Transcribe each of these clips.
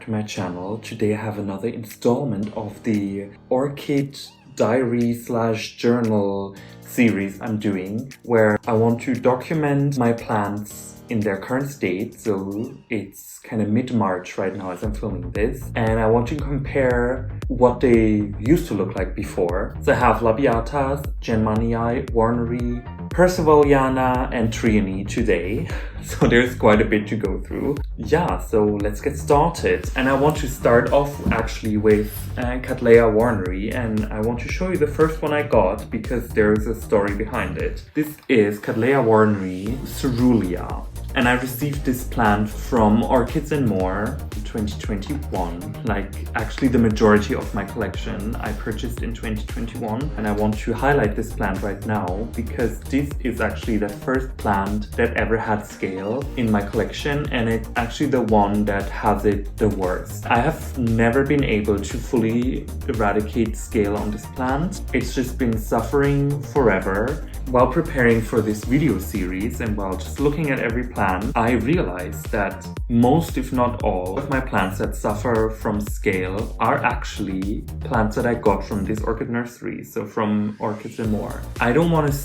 to my channel. Today I have another installment of the orchid diary/journal series I'm doing, where I want to document my plants in their current state. So it's kind of mid-March right now as I'm filming this, and I want to compare what they used to look like before. So I have labiatas, jenmanii, warneri, percivaliana and trianae today. So there's quite a bit to go through. Yeah, so let's get started. And I want to start off actually with Cattleya warneri, and I want to show you the first one I got because there's a story behind it. This is Cattleya warneri coerulea. And I received this plant from Orchids and More in 2021. Like, actually the majority of my collection I purchased in 2021. And I want to highlight this plant right now because this is actually the first plant that ever had scale in my collection, and it's actually the one that has it the worst. I have never been able to fully eradicate scale on this plant. It's just been suffering forever. While preparing for this video series and while just looking at every plant, I realized that most, if not all, of my plants that suffer from scale are actually plants that I got from this orchid nursery, so from Orchids and More. I don't want to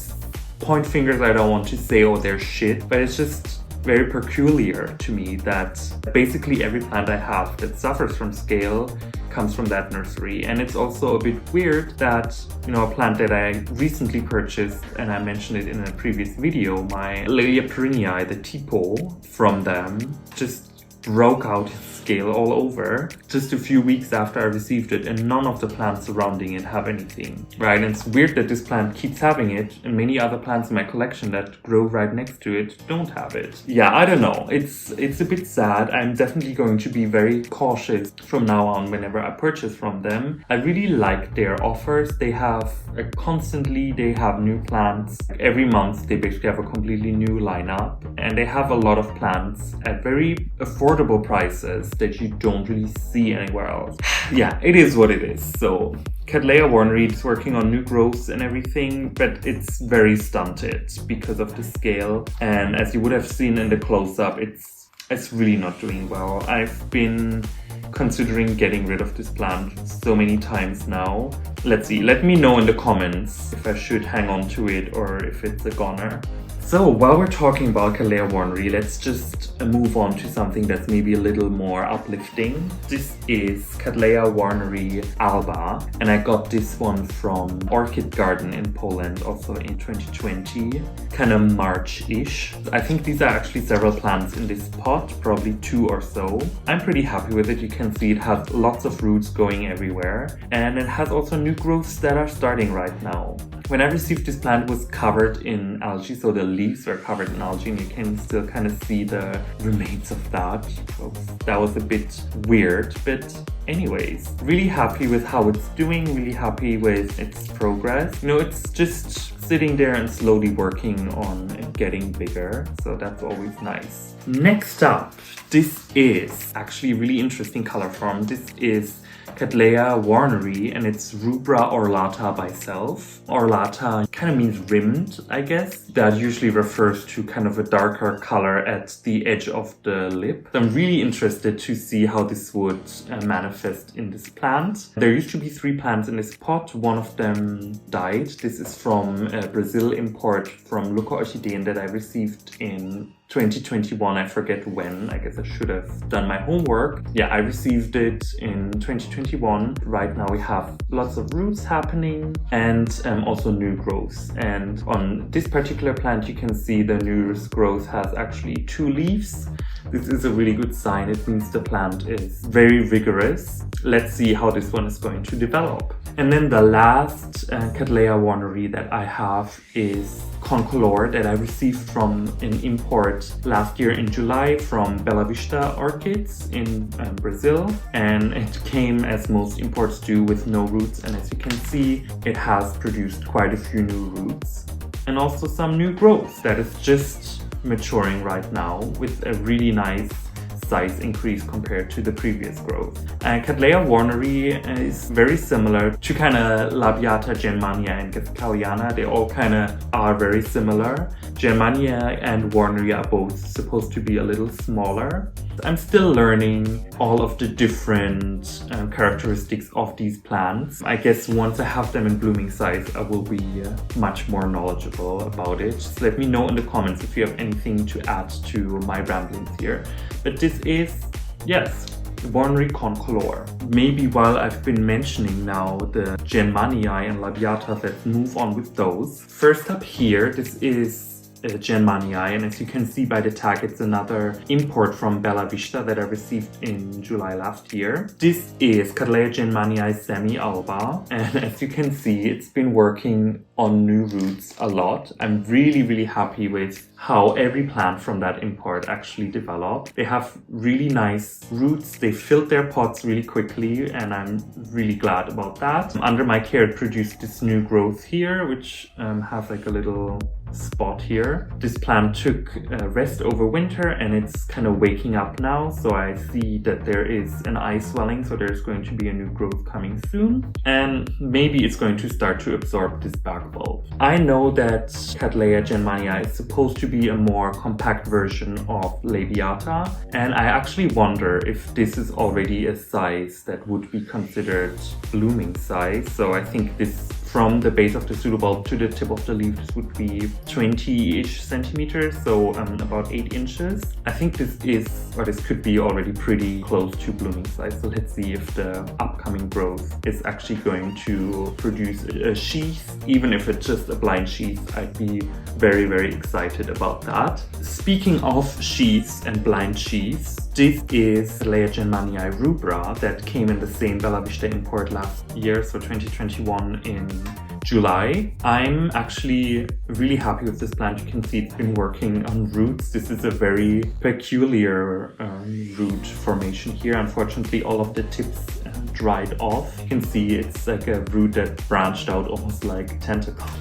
point fingers, I don't want to say, oh, they're shit, but it's just very peculiar to me that basically every plant I have that suffers from scale comes from that nursery. And it's also a bit weird that, you know, a plant that I recently purchased, and I mentioned it in a previous video, my labiate, the tipo from them, just broke out its scale all over just a few weeks after I received it, and none of the plants surrounding it have anything, right? And it's weird that this plant keeps having it and many other plants in my collection that grow right next to it don't have it. Yeah, I don't know. It's a bit sad. I'm definitely going to be very cautious from now on whenever I purchase from them. I really like their offers. They have constantly, they have new plants. Every month they basically have a completely new lineup, and they have a lot of plants at very affordable prices that you don't really see anywhere else. Yeah, it is what it is. So Cattleya warneri is working on new growths and everything, but it's very stunted because of the scale. And as you would have seen in the close-up, it's really not doing well. I've been considering getting rid of this plant so many times now. Let's see, let me know in the comments if I should hang on to it or if it's a goner. So while we're talking about Cattleya warneri, let's just move on to something that's maybe a little more uplifting. This is Cattleya warneri alba, and I got this one from Orchid Garden in Poland also in 2020, kind of March-ish. I think these are actually several plants in this pot, probably 2 or so. I'm pretty happy with it. You can see it has lots of roots going everywhere, and it has also new growths that are starting right now. When I received this plant, it was covered in algae, so the leaves were covered in algae, and you can still kind of see the remains of that. So that was a bit weird, but anyways, really happy with how it's doing, really happy with its progress. You know, it's just sitting there and slowly working on getting bigger, so that's always nice. Next up, this is actually a really interesting color form. This is Cattleya warneri, and it's rubra orlata by self. Orlata kind of means rimmed, I guess. That usually refers to kind of a darker color at the edge of the lip. I'm really interested to see how this would manifest in this plant. There used to be 3 plants in this pot. One of them died. This is from a Brazil import from Orchids that I received in 2021, I forget when. I guess I should have done my homework. Yeah, I received it in 2021. Right now we have lots of roots happening and also new growths. And on this particular plant, you can see the newest growth has actually 2 leaves. This is a really good sign. It means the plant is very vigorous. Let's see how this one is going to develop. And then the last Cattleya warneri that I have is concolor that I received from an import last year in July from Bella Vista Orchids in Brazil, and it came as most imports do with no roots, and as you can see it has produced quite a few new roots and also some new growth that is just maturing right now with a really nice size increase compared to the previous growth. Cattleya warneri is very similar to kind of labiata, jenmanii and Bergkristall. They all kind of are very similar. jenmanii and warneri are both supposed to be a little smaller. I'm still learning all of the different characteristics of these plants. I guess once I have them in blooming size, I will be much more knowledgeable about it. Just let me know in the comments if you have anything to add to my ramblings here. But this is, yes, warneri concolor. Maybe while I've been mentioning now the jenmanii and labiata, let's move on with those. First up here, this is jenmanii, and as you can see by the tag, it's another import from Bella Vista that I received in July last year. This is Cattleya jenmanii semi-alba, and as you can see, it's been working on new roots a lot. I'm really happy with how every plant from that import actually developed. They have really nice roots, they filled their pots really quickly, and I'm really glad about that. Under my care it produced this new growth here, which has like a little spot here. This plant took rest over winter and it's kind of waking up now, so I see that there is an eye swelling, so there's going to be a new growth coming soon, and maybe it's going to start to absorb this back bulb. I know that Cattleya jenmanii is supposed to be a more compact version of labiata, and I actually wonder if this is already a size that would be considered blooming size. So I think this, from the base of the pseudobulb to the tip of the leaf, this would be 20-ish centimeters, so about 8 inches. I think this is, or this could be already pretty close to blooming size. So let's see if the upcoming growth is actually going to produce a sheath. Even if it's just a blind sheath, I'd be very excited about that. Speaking of sheaths and blind sheaths, this is Cattleya jenmanii rubra that came in the same Bella Vista import last year, so 2021 in July. I'm actually really happy with this plant. You can see it's been working on roots. This is a very peculiar root formation here. Unfortunately, all of the tips dried off. You can see it's like a root that branched out almost like tentacles.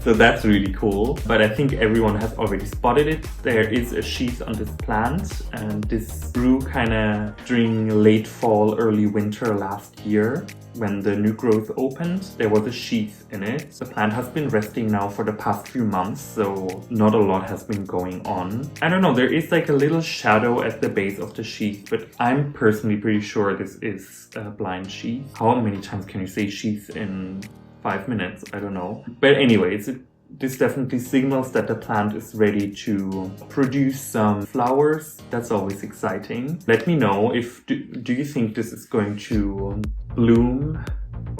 So that's really cool, but I think everyone has already spotted it. There is a sheath on this plant, and this grew kind of during late fall, early winter last year. When the new growth opened, there was a sheath in it. The plant has been resting now for the past few months, so not a lot has been going on. I don't know, there is like a little shadow at the base of the sheath, but I'm personally pretty sure this is a blind sheath. How many times can you say sheath in 5 minutes? I don't know. But anyways, this definitely signals that the plant is ready to produce some flowers. That's always exciting. Let me know if, do you think this is going to bloom?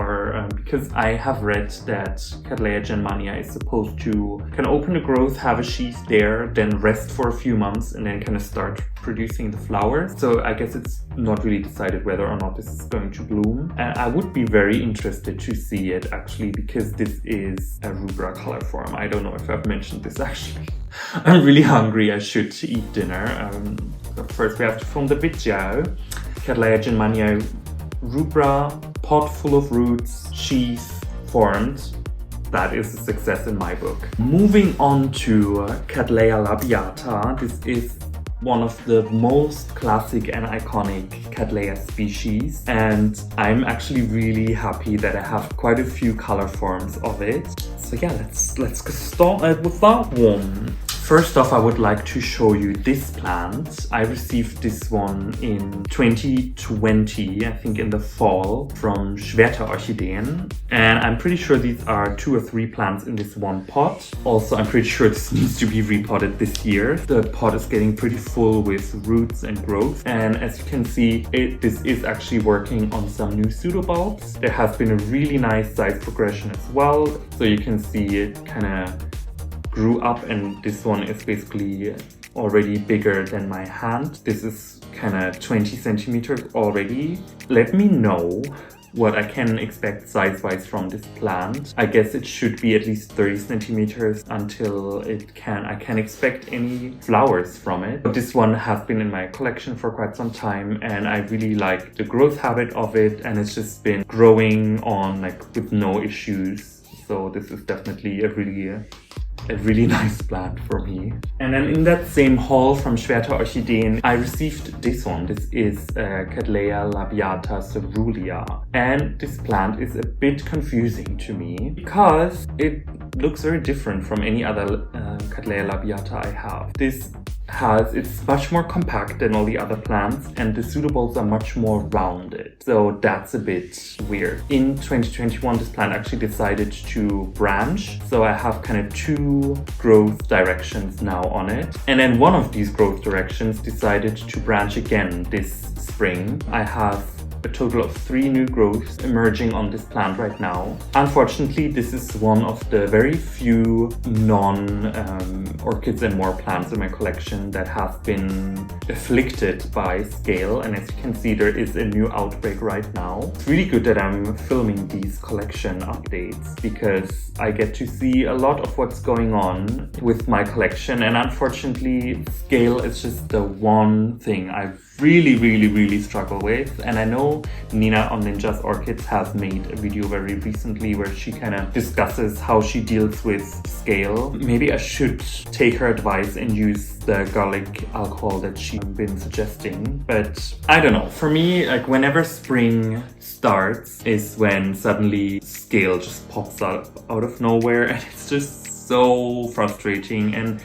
Or because I have read that Cattleya jenmanii is supposed to kind of open the growth, have a sheath there, then rest for a few months, and then kind of start producing the flowers. So I guess it's not really decided whether or not this is going to bloom. And I would be very interested to see it actually, because this is a rubra color form. I don't know if I've mentioned this actually. I'm really hungry, I should eat dinner. But first we have to film the video. Cattleya jenmanii rubra, pot full of roots, sheath formed. That is a success in my book. Moving on to Cattleya labiata. This is one of the most classic and iconic Cattleya species, and I'm actually really happy that I have quite a few color forms of it. So yeah, let's get started with that one. First off, I would like to show you this plant. I received this one in 2020, I think in the fall, from Schwerter Orchideen. And I'm pretty sure these are 2 or 3 plants in this one pot. Also, I'm pretty sure this needs to be repotted this year. The pot is getting pretty full with roots and growth. And as you can see, this is actually working on some new pseudobulbs. There has been a really nice size progression as well. So you can see it kind of grew up, and this one is basically already bigger than my hand. This is kind of 20 centimeters already. Let me know what I can expect size-wise from this plant. I guess it should be at least 30 centimeters until I can expect any flowers from it. But this one has been in my collection for quite some time, and I really like the growth habit of it, and it's just been growing on like with no issues. So this is definitely a really a really nice plant for me. And then in that same haul from Schwerter Orchideen, I received this one. This is Cattleya labiata cerulea. And this plant is a bit confusing to me because it looks very different from any other Cattleya labiata I have. It's much more compact than all the other plants, and the pseudobulbs are much more rounded. So that's a bit weird. In 2021, this plant actually decided to branch. So I have kind of 2 growth directions now on it. And then one of these growth directions decided to branch again this spring. I have a total of 3 new growths emerging on this plant right now. Unfortunately, this is one of the very few non-orchids and more plants in my collection that have been afflicted by scale, and as you can see, there is a new outbreak right now. It's really good that I'm filming these collection updates because I get to see a lot of what's going on with my collection, and unfortunately, scale is just the one thing I really struggle with. And I know Nina on Ninja's Orchids has made a video very recently where she kind of discusses how she deals with scale. Maybe I should take her advice and use the garlic alcohol that she's been suggesting, but I don't know. For me, like whenever spring starts is when suddenly scale just pops up out of nowhere, and it's just so frustrating. And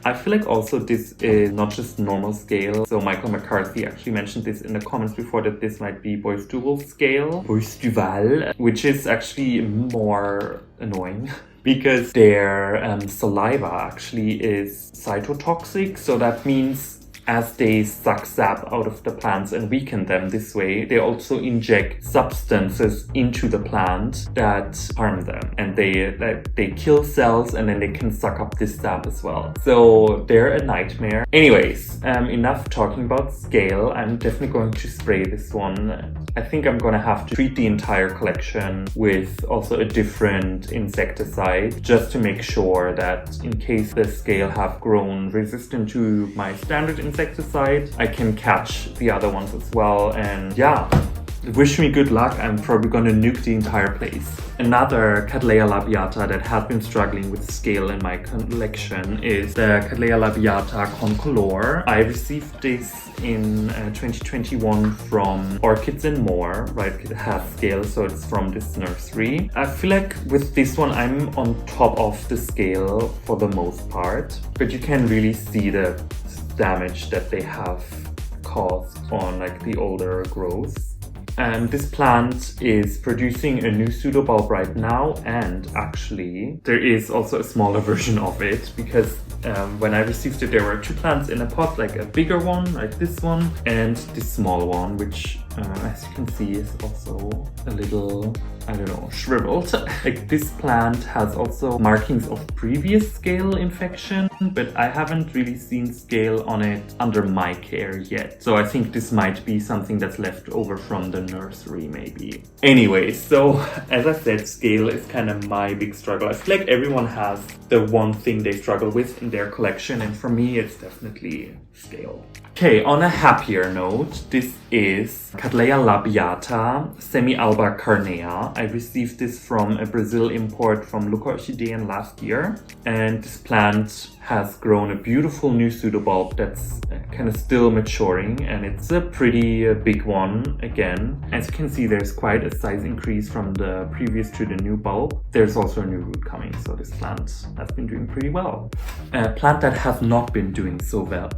I feel like also this is not just normal scale. So Michael McCarthy actually mentioned this in the comments before, that this might be Boistuval scale, Boistuval, which is actually more annoying because their saliva actually is cytotoxic. So that means as they suck sap out of the plants and weaken them this way, they also inject substances into the plant that harm them, and they kill cells, and then they can suck up this sap as well. So they're a nightmare. Anyways, enough talking about scale. I'm definitely going to spray this one. I think I'm gonna have to treat the entire collection with also a different insecticide, just to make sure that in case the scale have grown resistant to my standard insecticide, I can catch the other ones as well. And yeah, wish me good luck. I'm probably gonna nuke the entire place. Another Cattleya labiata that has been struggling with scale in my collection is the Cattleya labiata concolor. I received this in 2021 from Orchids and More, right? It has scale, so it's from this nursery. I feel like with this one, I'm on top of the scale for the most part, but you can really see the damage that they have caused on like the older growths. This plant is producing a new pseudobulb right now, and actually there is also a smaller version of it because when I received it, there were 2 plants in a pot, like a bigger one like this one and this small one, which as you can see is also a little, I don't know, shriveled. Like this plant has also markings of previous scale infection, but I haven't really seen scale on it under my care yet. So I think this might be something that's left over from the nursery maybe. Anyway, so as I said, scale is kind of my big struggle. I feel like everyone has the one thing they struggle with in their collection, and for me it's definitely scale. Okay, on a happier note, this is Cattleya labiata semi-alba carnea. I received this from a Brazil import from Orchideen last year, and this plant has grown a beautiful new pseudobulb that's kind of still maturing, and it's a pretty big one again. As you can see, there's quite a size increase from the previous to the new bulb. There's also a new root coming, so this plant has been doing pretty well. A plant that has not been doing so well.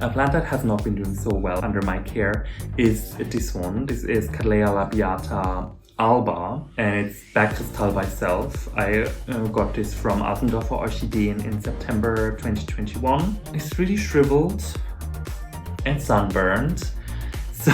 A plant that has not been doing so well under my care is this one. This is Cattleya labiata alba, and it's Bergkristall by self. I got this from Altendorfer Orchideen in September 2021. It's really shriveled and sunburned, so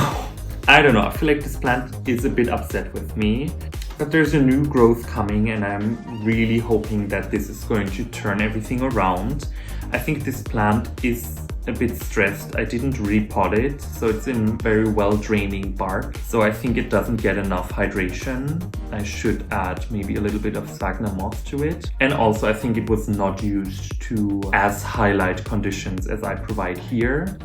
I don't know, I feel like this plant is a bit upset with me. But there's a new growth coming, and I'm really hoping that this is going to turn everything around. I think this plant is a bit stressed. I didn't repot it, so it's in very well draining bark. So I think it doesn't get enough hydration. I should add maybe a little bit of sphagnum moss to it. And also I think it was not used to as highlight conditions as I provide here.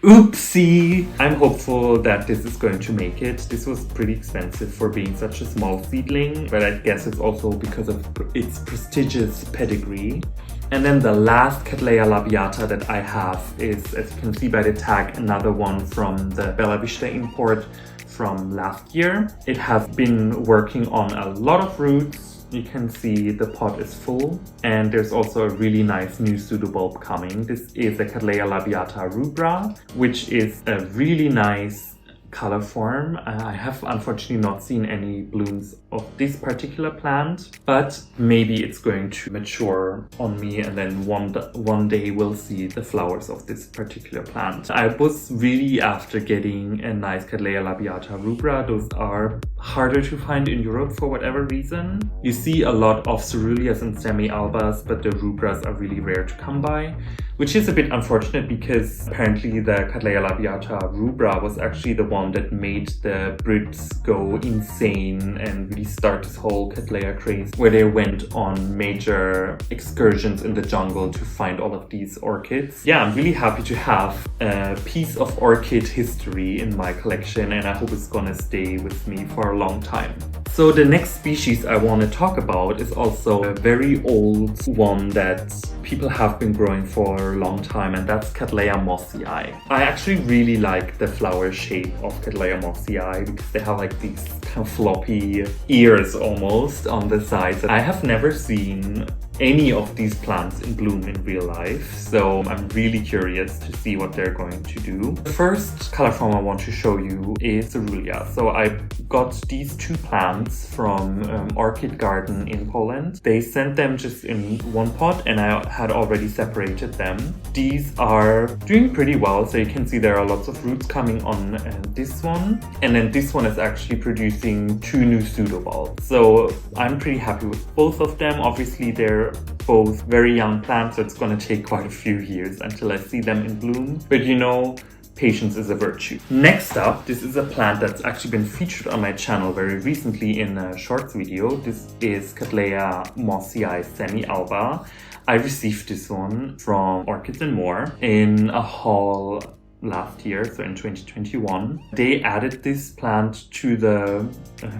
Oopsie! I'm hopeful that this is going to make it. This was pretty expensive for being such a small seedling, but I guess it's also because of its prestigious pedigree. And then the last Cattleya labiata that I have is, as you can see by the tag, another one from the Bella Vista import from last year. It has been working on a lot of roots. You can see the pot is full, and there's also a really nice new pseudobulb coming. This is the Cattleya labiata rubra, which is a really nice color form. I have unfortunately not seen any blooms of this particular plant, but maybe it's going to mature on me, and then one day we'll see the flowers of this particular plant. I was really after getting a nice Cattleya labiata rubra. Those are harder to find in Europe for whatever reason. You see a lot of coeruleas and semi-albas, but the rubras are really rare to come by, which is a bit unfortunate because apparently the Cattleya labiata rubra was actually the one that made the Brits go insane and really start this whole Cattleya craze, where they went on major excursions in the jungle to find all of these orchids. Yeah, I'm really happy to have a piece of orchid history in my collection, and I hope it's gonna stay with me for a long time. So the next species I want to talk about is also a very old one that people have been growing for a long time, and that's Cattleya mossiae. I actually really like the flower shape of Cattleya mossiae because they have like these kind of floppy ears almost on the sides. I have never seen any of these plants in bloom in real life, so I'm really curious to see what they're going to do. The first color form I want to show you is coerulea. So I got these two plants from Orchid Garden in Poland. They sent them just in one pot, and I had already separated them. These are doing pretty well, so you can see there are lots of roots coming on this one, and then this one is actually producing two new pseudobulbs. So I'm pretty happy with both of them. Obviously they're both very young plants, so it's going to take quite a few years until I see them in bloom, but you know, patience is a virtue. Next up, this is a plant that's actually been featured on my channel very recently in a shorts video. This is Cattleya mossiae semi-alba. I received this one from Orchids and More in a haul last year, so in 2021. They added this plant to the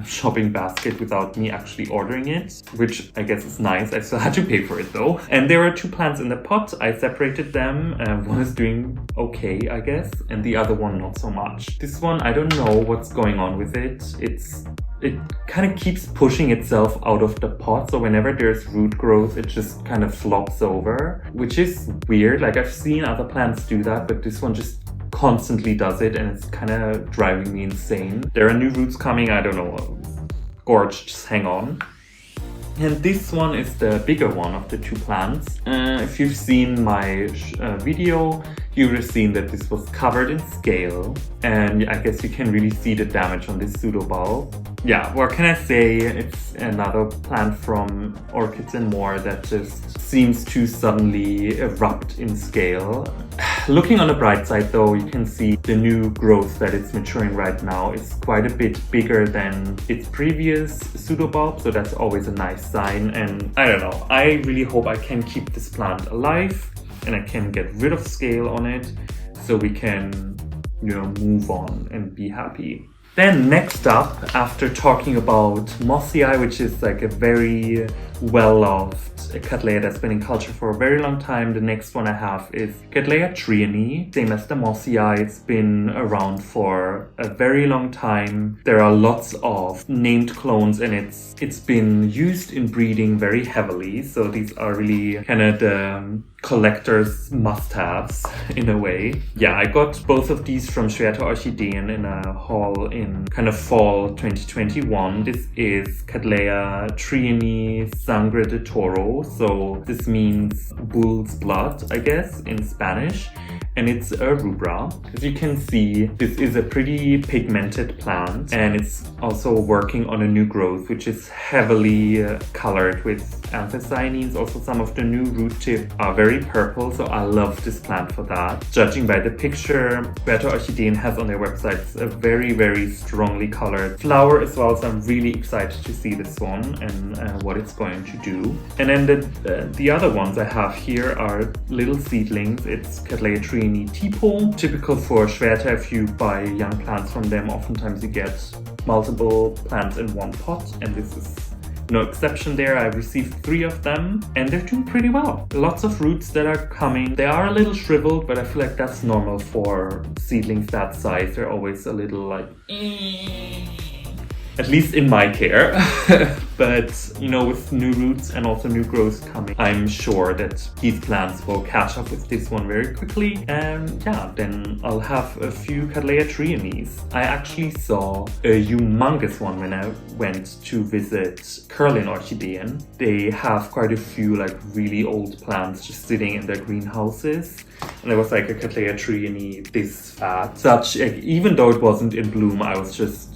shopping basket without me actually ordering it, which I guess is nice. I still had to pay for it though. And there are two plants in the pot. I separated them. One is doing okay, I guess, and the other one not so much. This one, I don't know what's going on with it. It kind of keeps pushing itself out of the pot, so whenever there's root growth, it just kind of flops over, which is weird. Like, I've seen other plants do that, but this one just constantly does it, and it's kind of driving me insane. There are new roots coming, I don't know, gorge, just hang on. And this one is the bigger one of the two plants. If you've seen my video, you would have seen that this was covered in scale, and I guess you can really see the damage on this pseudobulb. Yeah, what can I say? It's another plant from Orchids and More that just seems to suddenly erupt in scale. Looking on the bright side though, you can see the new growth that it's maturing right now is quite a bit bigger than its previous pseudobulb, so that's always a nice sign. And I don't know, I really hope I can keep this plant alive and I can get rid of scale on it so we can, you know, move on and be happy. Then next up, after talking about mossiae, which is like a very well-loved Cattleya that's been in culture for a very long time, the next one I have is Cattleya trianae. Same as the mossiae, it's been around for a very long time. There are lots of named clones, and it's been used in breeding very heavily. So these are really kind of the collector's must-haves in a way. Yeah, I got both of these from Orchideen in a haul in kind of fall 2021. This is Cattleya trianae Sangre de Toro. So this means bull's blood, I guess, in Spanish. And it's a rubra. As you can see, this is a pretty pigmented plant, and it's also working on a new growth, which is heavily colored with anthocyanins. Also, some of the new root tips are very purple, so I love this plant for that. Judging by the picture Orchideen has on their website, it's a very, very strongly colored flower as well, so I'm really excited to see this one and what it's going going to do. And then the other ones I have here are little seedlings. It's Cattleya trianae tipo, typical for Schwerter. If you buy young plants from them, oftentimes you get multiple plants in one pot, and this is no exception there. I received 3 of them and they're doing pretty well. Lots of roots that are coming. They are a little shriveled, but I feel like that's normal for seedlings that size. They're always a little like, at least in my care. But you know, with new roots and also new growth coming, I'm sure that these plants will catch up with this one very quickly. And yeah, then I'll have a few Cattleya trianaes. I actually saw a humongous one when I went to visit Curlin Orchidean. They have quite a few like really old plants just sitting in their greenhouses. And there was like a Cattleya trianae this fat. Even though it wasn't in bloom, I was just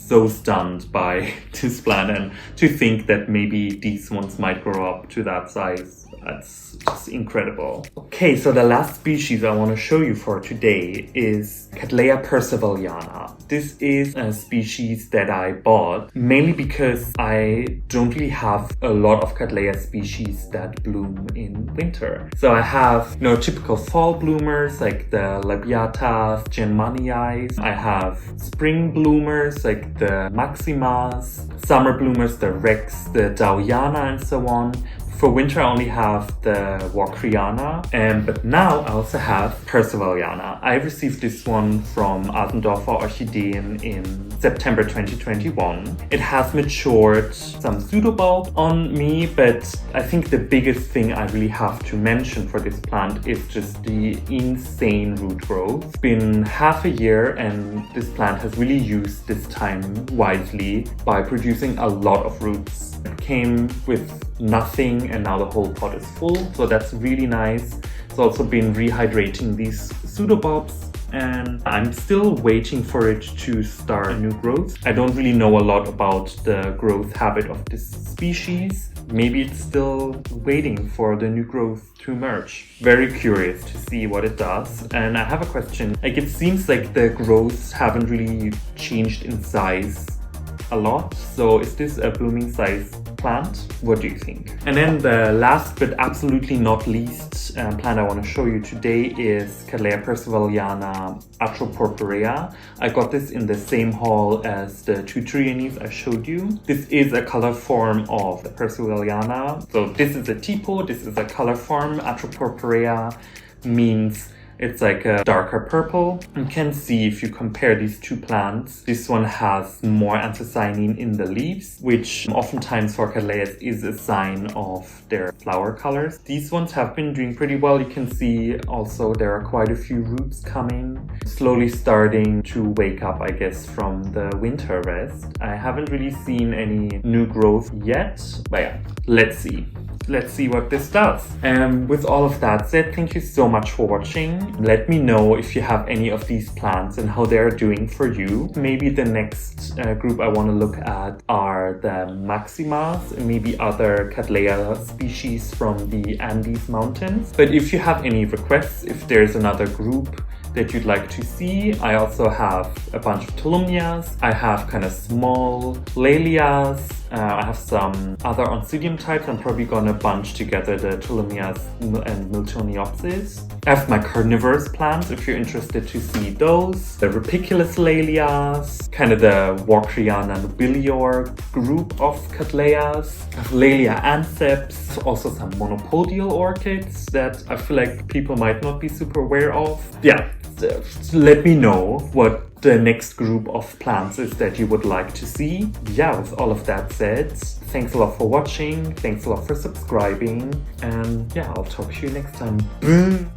so stunned by this plant, and to think that maybe these ones might grow up to that size. That's just incredible. Okay, so the last species I want to show you for today is Cattleya percivaliana. This is a species that I bought mainly because I don't really have a lot of Cattleya species that bloom in winter. So I have, typical fall bloomers like the labiata, jenmanii. I have spring bloomers like the maximas, summer bloomers, the rex, the daoiana, and so on. For winter, I only have the warneri, but now I also have percivaliana. I received this one from Asendorfer Orchideen in September 2021. It has matured some pseudobulb on me, but I think the biggest thing I really have to mention for this plant is just the insane root growth. It's been half a year and this plant has really used this time wisely by producing a lot of roots. It came with nothing and now the whole pot is full, so that's really nice. It's also been rehydrating these pseudobulbs and I'm still waiting for it to start a new growth. I don't really know a lot about the growth habit of this species. Maybe it's still waiting for the new growth to emerge. Very curious to see what it does. And I have a question. Like, it seems like the growths haven't really changed in size a lot. So is this a blooming size plant? What do you think? And then the last but absolutely not least plant I want to show you today is Cattleya percivaliana atropurpurea. I got this in the same haul as the 2 trianaes I showed you. This is a color form of the percivaliana. So this is a tipo, this is a color form. Atropurpurea means it's like a darker purple. You can see if you compare these 2 plants, this one has more anthocyanin in the leaves, which oftentimes for Cattleyas is a sign of their flower colors. These ones have been doing pretty well. You can see also there are quite a few roots coming, slowly starting to wake up, I guess, from the winter rest. I haven't really seen any new growth yet, but yeah, let's see. Let's see what this does. And with all of that said, thank you so much for watching. Let me know if you have any of these plants and how they're doing for you. Maybe the next group I want to look at are the maximas and maybe other Cattleya species from the Andes mountains. But if you have any requests, if there's another group that you'd like to see, I also have a bunch of tolumnias. I have kind of small Labiatas. I have some other oncidium types. I'm probably gonna bunch together the tolumnias and miltoniopsis. I have my carnivorous plants if you're interested to see those. The Rupiculus Labias, kind of the Warneri nobilior group of Cattleyas. I have Lalia anceps, also some monopodial orchids that I feel like people might not be super aware of. Yeah, let me know what the next group of plants is that you would like to see. Yeah, with all of that said, thanks a lot for watching, thanks a lot for subscribing, and yeah, I'll talk to you next time. Boom!